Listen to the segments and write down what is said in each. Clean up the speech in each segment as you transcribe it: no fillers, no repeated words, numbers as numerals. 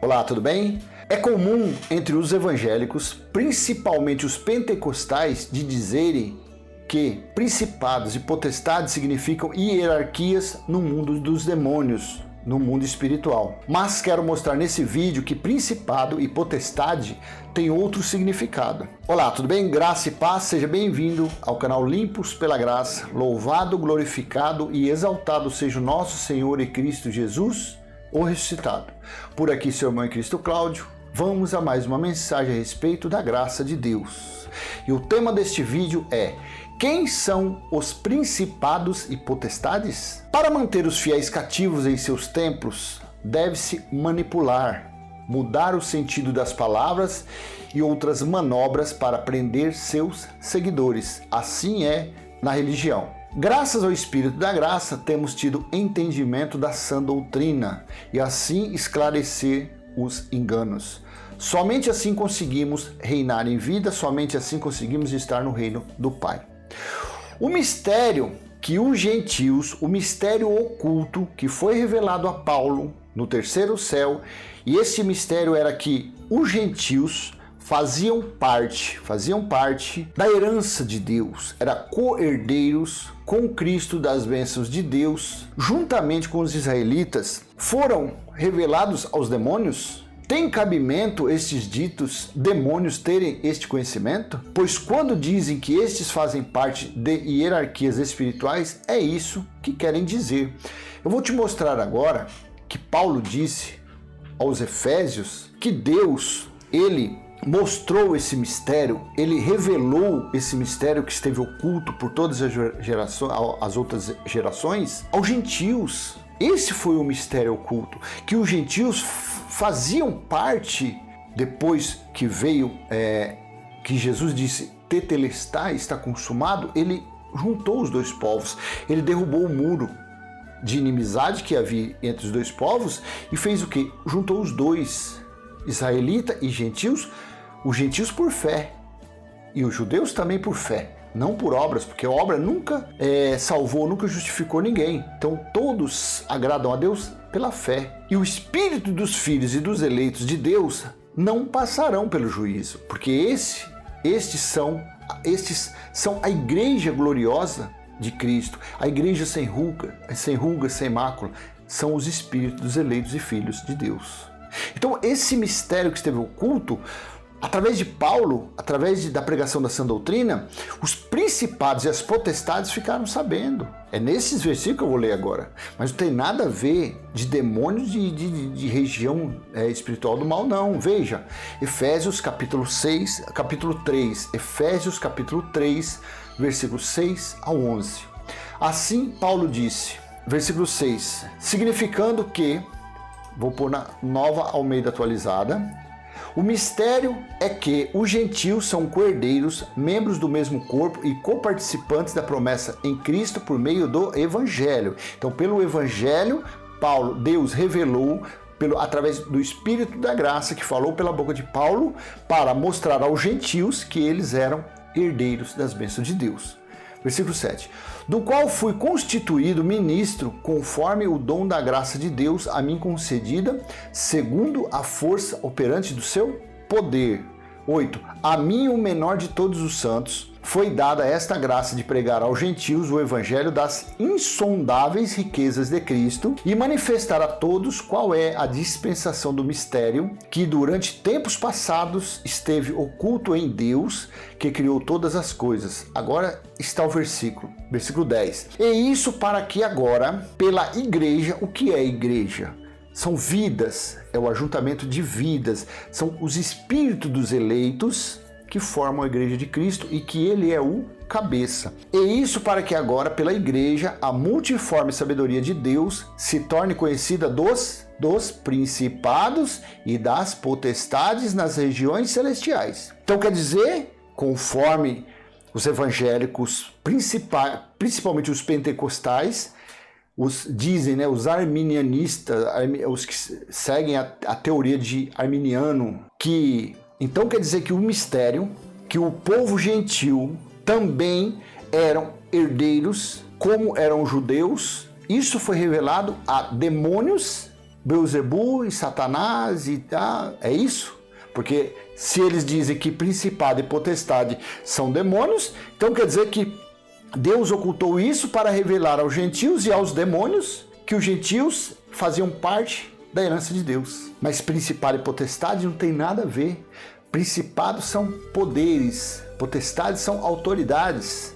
Olá, tudo bem? É comum entre os evangélicos, principalmente os pentecostais, de dizerem que principados e potestades significam hierarquias no mundo dos demônios, no mundo espiritual. Mas quero mostrar nesse vídeo que principado e potestade tem outro significado. Olá, tudo bem? Graça e paz, seja bem-vindo ao canal Limpos pela Graça. Louvado, glorificado e exaltado seja o nosso Senhor e Cristo Jesus, o ressuscitado. Por aqui, seu irmão em Cristo Cláudio, vamos a mais uma mensagem a respeito da graça de Deus. E o tema deste vídeo é: quem são os principados e potestades? Para manter os fiéis cativos em seus templos, deve-se manipular, mudar o sentido das palavras e outras manobras para prender seus seguidores. Assim é na religião. Graças ao Espírito da Graça, temos tido entendimento da sã doutrina e assim esclarecer os enganos. Somente assim conseguimos reinar em vida, somente assim conseguimos estar no reino do Pai. O mistério que os gentios, o mistério oculto que foi revelado a Paulo no terceiro céu, e esse mistério era que os gentios faziam parte da herança de Deus, eram co-herdeiros com Cristo das bênçãos de Deus, juntamente com os israelitas, foram revelados aos demônios. Tem cabimento estes ditos demônios terem este conhecimento? Pois quando dizem que estes fazem parte de hierarquias espirituais, é isso que querem dizer. Eu vou te mostrar agora que Paulo disse aos Efésios que Deus, ele mostrou esse mistério, ele revelou esse mistério que esteve oculto por todas as outras gerações aos gentios. Esse foi o mistério oculto, que os gentios faziam parte, depois que veio, que Jesus disse, tetelestai, está consumado, ele juntou os dois povos, ele derrubou o muro de inimizade que havia entre os dois povos e fez o quê? Juntou os dois, israelita e gentios, os gentios por fé e os judeus também por fé, não por obras, porque a obra nunca salvou, nunca justificou ninguém. Então todos agradam a Deus pela fé. E o espírito dos filhos e dos eleitos de Deus não passarão pelo juízo, porque estes são a igreja gloriosa de Cristo, a igreja sem ruga, sem mácula, são os espíritos dos eleitos e filhos de Deus. Então esse mistério que esteve oculto, através de Paulo, através da pregação da sã doutrina, os principados e as potestades ficaram sabendo. É nesses versículos que eu vou ler agora. Mas não tem nada a ver de demônios de região espiritual do mal, não. Veja, Efésios capítulo 3, Efésios capítulo 3, versículos 6 ao 11. Assim Paulo disse, versículo 6, significando que, vou pôr na Nova Almeida atualizada, o mistério é que os gentios são co-herdeiros, membros do mesmo corpo e coparticipantes da promessa em Cristo por meio do Evangelho. Então, pelo Evangelho, Deus revelou, através do Espírito da Graça, que falou pela boca de Paulo, para mostrar aos gentios que eles eram herdeiros das bênçãos de Deus. Versículo 7. Do qual fui constituído ministro conforme o dom da graça de Deus a mim concedida, segundo a força operante do seu poder. 8. A mim, o menor de todos os santos, foi dada esta graça de pregar aos gentios o evangelho das insondáveis riquezas de Cristo e manifestar a todos qual é a dispensação do mistério que durante tempos passados esteve oculto em Deus, que criou todas as coisas. Agora está o versículo 10. E isso para que agora, pela igreja, o que é igreja? São vidas, é o ajuntamento de vidas, são os espíritos dos eleitos que formam a igreja de Cristo e que ele é o cabeça. E isso para que agora, pela igreja, a multiforme sabedoria de Deus se torne conhecida dos principados e das potestades nas regiões celestiais. Então quer dizer, conforme os evangélicos, principalmente os pentecostais, os arminianistas, os que seguem a teoria de Arminiano, que Então quer dizer que o mistério, que o povo gentil também eram herdeiros, como eram judeus, isso foi revelado a demônios, Beelzebul e Satanás e é isso? Porque se eles dizem que principado e potestade são demônios, então quer dizer que Deus ocultou isso para revelar aos gentios e aos demônios que os gentios faziam parte da herança de Deus. Mas principado e potestade não tem nada a ver. Principados são poderes, potestades são autoridades.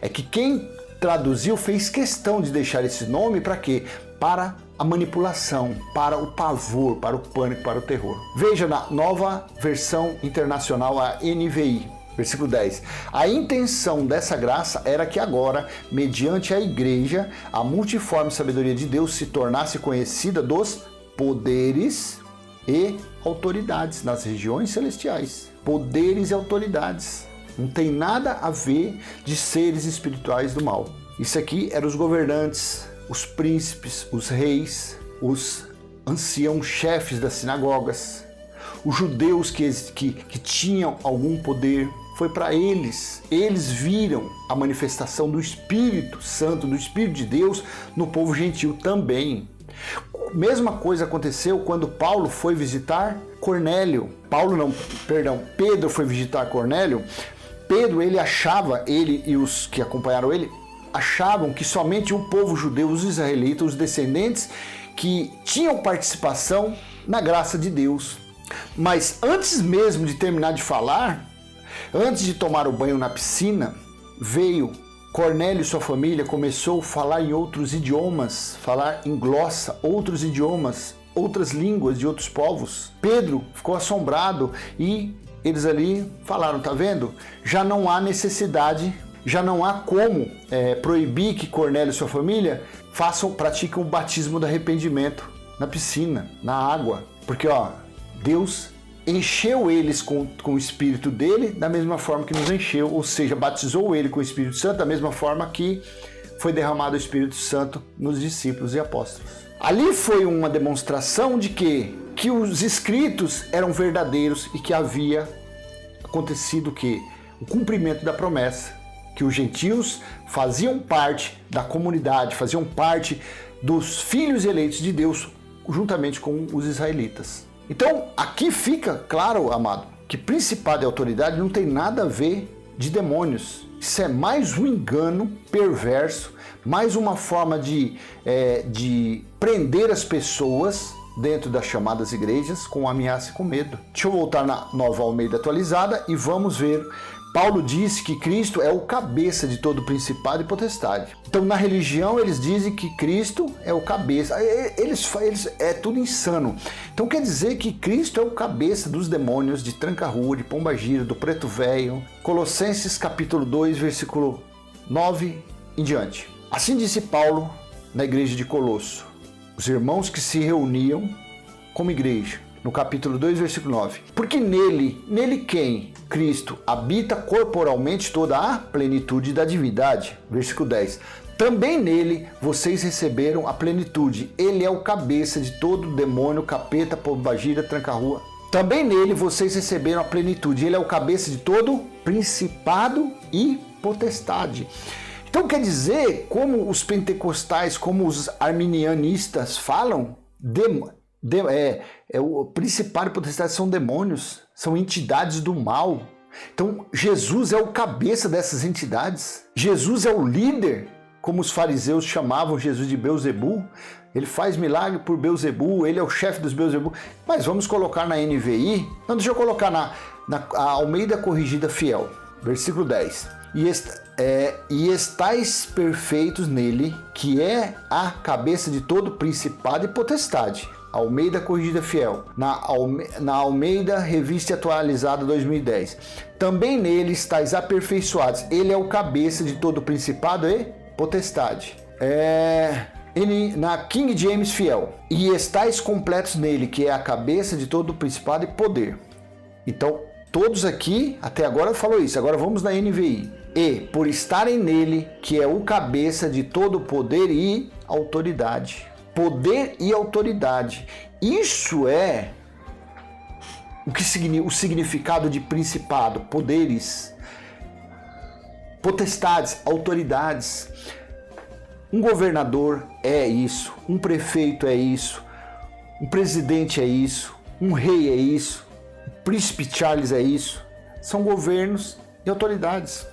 É que quem traduziu fez questão de deixar esse nome para quê? Para a manipulação, para o pavor, para o pânico, para o terror. Veja na Nova Versão Internacional, a NVI, versículo 10. A intenção dessa graça era que agora, mediante a igreja, a multiforme sabedoria de Deus se tornasse conhecida dos poderes e autoridades nas regiões celestiais. Poderes e autoridades. Não tem nada a ver de seres espirituais do mal. Isso aqui eram os governantes, os príncipes, os reis, os anciãos chefes das sinagogas, os judeus que tinham algum poder. Foi para eles. Eles viram a manifestação do Espírito Santo, do Espírito de Deus no povo gentil também. Mesma coisa aconteceu quando Paulo foi visitar Cornélio. Pedro foi visitar Cornélio. Pedro, ele e os que acompanharam ele, achavam que somente o povo judeu, os israelitas, os descendentes, que tinham participação na graça de Deus. Mas antes mesmo de terminar de falar, antes de tomar o banho na piscina, veio Cornélio e sua família, começou a falar em outros idiomas, falar em glossa, outros idiomas, outras línguas de outros povos. Pedro ficou assombrado e eles ali falaram, tá vendo? Já não há necessidade, já não há como proibir que Cornélio e sua família pratiquem o batismo do arrependimento na piscina, na água. Porque Deus encheu eles com o Espírito dele da mesma forma que nos encheu, ou seja, batizou ele com o Espírito Santo da mesma forma que foi derramado o Espírito Santo nos discípulos e apóstolos. Ali foi uma demonstração de que os escritos eram verdadeiros e que havia acontecido o cumprimento da promessa, que os gentios faziam parte da comunidade, faziam parte dos filhos eleitos de Deus juntamente com os israelitas. Então, aqui fica claro, amado, que principado e autoridade não tem nada a ver de demônios. Isso é mais um engano perverso, mais uma forma de prender as pessoas dentro das chamadas igrejas com ameaça e com medo. Deixa eu voltar na Nova Almeida atualizada e vamos ver. Paulo disse que Cristo é o cabeça de todo principado e potestade. Então, na religião, eles dizem que Cristo é o cabeça. Eles é tudo insano. Então, quer dizer que Cristo é o cabeça dos demônios de Tranca-Rua, de Pombagira, do Preto Velho. Colossenses capítulo 2, versículo 9 em diante. Assim disse Paulo na igreja de Colosso, os irmãos que se reuniam como igreja. No capítulo 2, versículo 9. Porque nele quem? Cristo, habita corporalmente toda a plenitude da divindade. Versículo 10. Também nele vocês receberam a plenitude. Ele é o cabeça de todo demônio, capeta, pombagira, tranca-rua. Também nele vocês receberam a plenitude. Ele é o cabeça de todo principado e potestade. Então quer dizer, como os pentecostais, como os arminianistas falam, o principado e potestade são demônios, são entidades do mal. Então Jesus é o cabeça dessas entidades. Jesus é o líder, como os fariseus chamavam Jesus de Beelzebul. Ele faz milagre por Beelzebul, ele é o chefe dos Beelzebul. Mas vamos colocar na NVI, não, deixa eu colocar na Almeida Corrigida Fiel, versículo 10. E estais perfeitos nele, que é a cabeça de todo principado e potestade. Almeida Corrigida Fiel, na Almeida Revista Atualizada 2010. Também nele estáis aperfeiçoados. Ele é o cabeça de todo principado e potestade. Na King James Fiel. E estáis completos nele, que é a cabeça de todo principado e poder. Então, todos aqui, até agora falou isso. Agora vamos na NVI. E por estarem nele, que é o cabeça de todo poder e autoridade. Poder e autoridade. Isso é o significado de principado, poderes, potestades, autoridades. Um governador é isso, um prefeito é isso, um presidente é isso, um rei é isso, o príncipe Charles é isso. São governos e autoridades,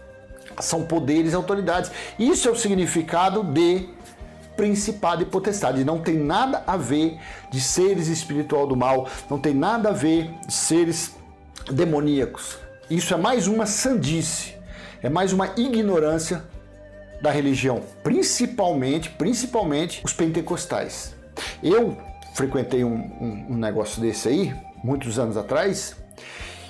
são poderes e autoridades. Isso é o significado de principado e potestade. Não tem nada a ver de seres espiritual do mal, não tem nada a ver de seres demoníacos. Isso é mais uma sandice, é mais uma ignorância da religião, principalmente os pentecostais. Eu frequentei um negócio desse aí, muitos anos atrás,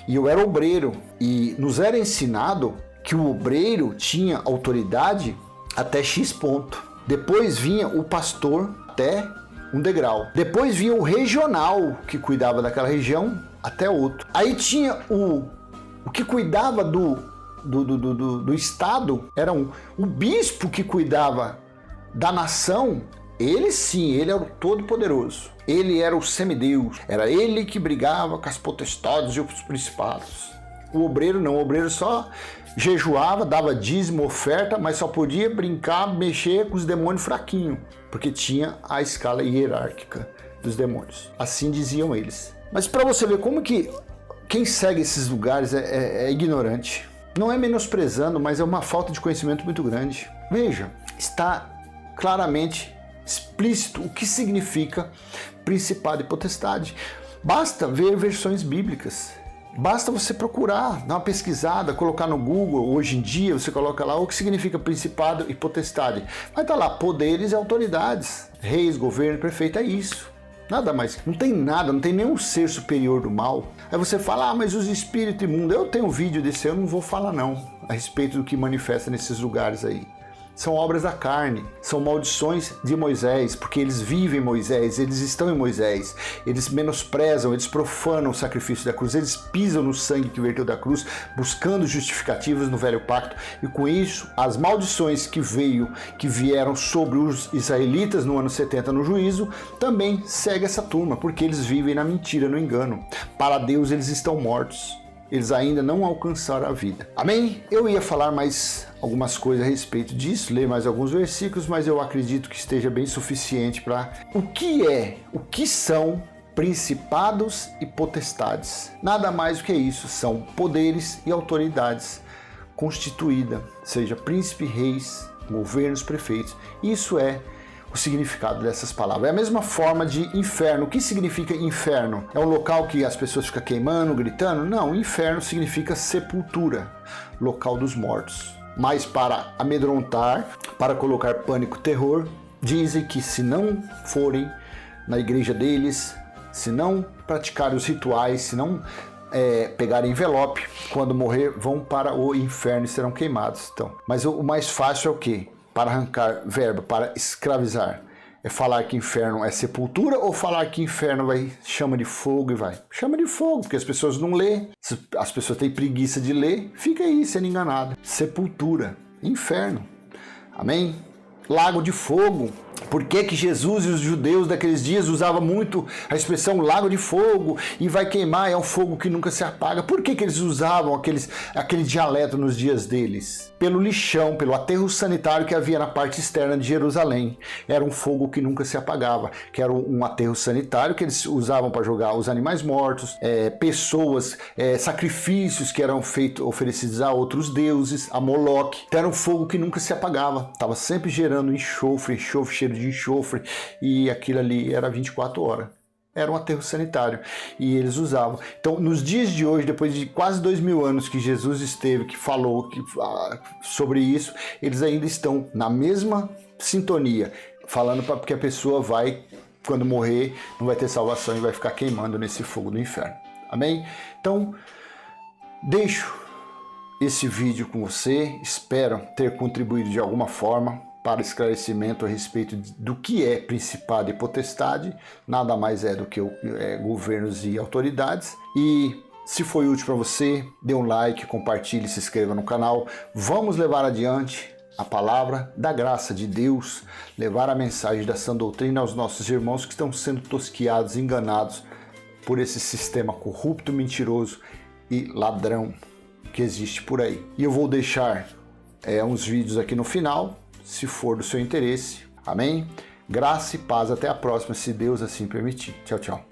e eu era obreiro, e nos era ensinado que o obreiro tinha autoridade até X ponto. Depois vinha o pastor até um degrau. Depois vinha o regional, que cuidava daquela região, até outro. Aí tinha o que cuidava do estado, era o bispo que cuidava da nação. Ele sim, ele era o todo-poderoso. Ele era o semideus. Era ele que brigava com as potestades e os principados. O obreiro não, o obreiro só jejuava, dava dízimo, oferta, mas só podia brincar, mexer com os demônios fraquinhos, porque tinha a escala hierárquica dos demônios. Assim diziam eles. Mas para você ver como que quem segue esses lugares é ignorante. Não é menosprezando, mas é uma falta de conhecimento muito grande. Veja, está claramente explícito o que significa principado e potestade. Basta ver versões bíblicas. Basta você procurar, dar uma pesquisada, colocar no Google. Hoje em dia você coloca lá o que significa principado e potestade. Vai estar lá poderes e autoridades, reis, governo, prefeito, é isso. Nada mais. Não tem nada, não tem nenhum ser superior do mal. Aí você fala, mas os espíritos imundos, eu tenho um vídeo desse, eu não vou falar não, a respeito do que manifesta nesses lugares aí. São obras da carne, são maldições de Moisés, porque eles vivem Moisés, eles estão em Moisés, eles menosprezam, eles profanam o sacrifício da cruz, eles pisam no sangue que verteu da cruz, buscando justificativas no velho pacto, e com isso, as maldições que vieram sobre os israelitas no ano 70 no juízo, também segue essa turma, porque eles vivem na mentira, no engano. Para Deus eles estão mortos. Eles ainda não alcançaram a vida. Amém? Eu ia falar mais algumas coisas a respeito disso, ler mais alguns versículos, mas eu acredito que esteja bem suficiente para o que são principados e potestades. Nada mais do que isso, são poderes e autoridades constituída, seja príncipe, reis, governos, prefeitos. Isso é o significado dessas palavras. É a mesma forma de inferno. O que significa inferno? É um local que as pessoas ficam queimando, gritando? Não, inferno significa sepultura, local dos mortos. Mas para amedrontar, para colocar pânico, terror, dizem que se não forem na igreja deles, se não praticarem os rituais, se não pegarem envelope, quando morrer vão para o inferno e serão queimados. Então, mas o mais fácil é o quê? Para arrancar verba, para escravizar. É falar que inferno é sepultura ou falar que inferno chama de fogo e vai? Chama de fogo, porque as pessoas não lêem, as pessoas têm preguiça de ler, fica aí sendo enganado. Sepultura, inferno. Amém? Lago de fogo. Por que que Jesus e os judeus daqueles dias usavam muito a expressão lago de fogo e vai queimar, é um fogo que nunca se apaga? Por que que eles usavam aquele dialeto nos dias deles? Pelo lixão, pelo aterro sanitário que havia na parte externa de Jerusalém. Era um fogo que nunca se apagava, que era um aterro sanitário que eles usavam para jogar os animais mortos, pessoas, sacrifícios que eram oferecidos a outros deuses, a Moloque. Então, era um fogo que nunca se apagava, estava sempre gerando enxofre, cheiro de enxofre, e aquilo ali era 24 horas. Era um aterro sanitário e eles usavam. Então, nos dias de hoje, depois de quase 2000 anos que Jesus esteve, que falou sobre isso, eles ainda estão na mesma sintonia, falando para que a pessoa vai, quando morrer, não vai ter salvação e vai ficar queimando nesse fogo do inferno. Amém? Então, deixo esse vídeo com você, espero ter contribuído de alguma forma para esclarecimento a respeito do que é principado e potestade, nada mais é do que governos e autoridades. E se foi útil para você, dê um like, compartilhe, se inscreva no canal. Vamos levar adiante a palavra da graça de Deus, levar a mensagem da sã doutrina aos nossos irmãos que estão sendo tosquiados, enganados por esse sistema corrupto, mentiroso e ladrão que existe por aí. E eu vou deixar uns vídeos aqui no final, se for do seu interesse. Amém? Graça e paz, até a próxima, se Deus assim permitir. Tchau, tchau.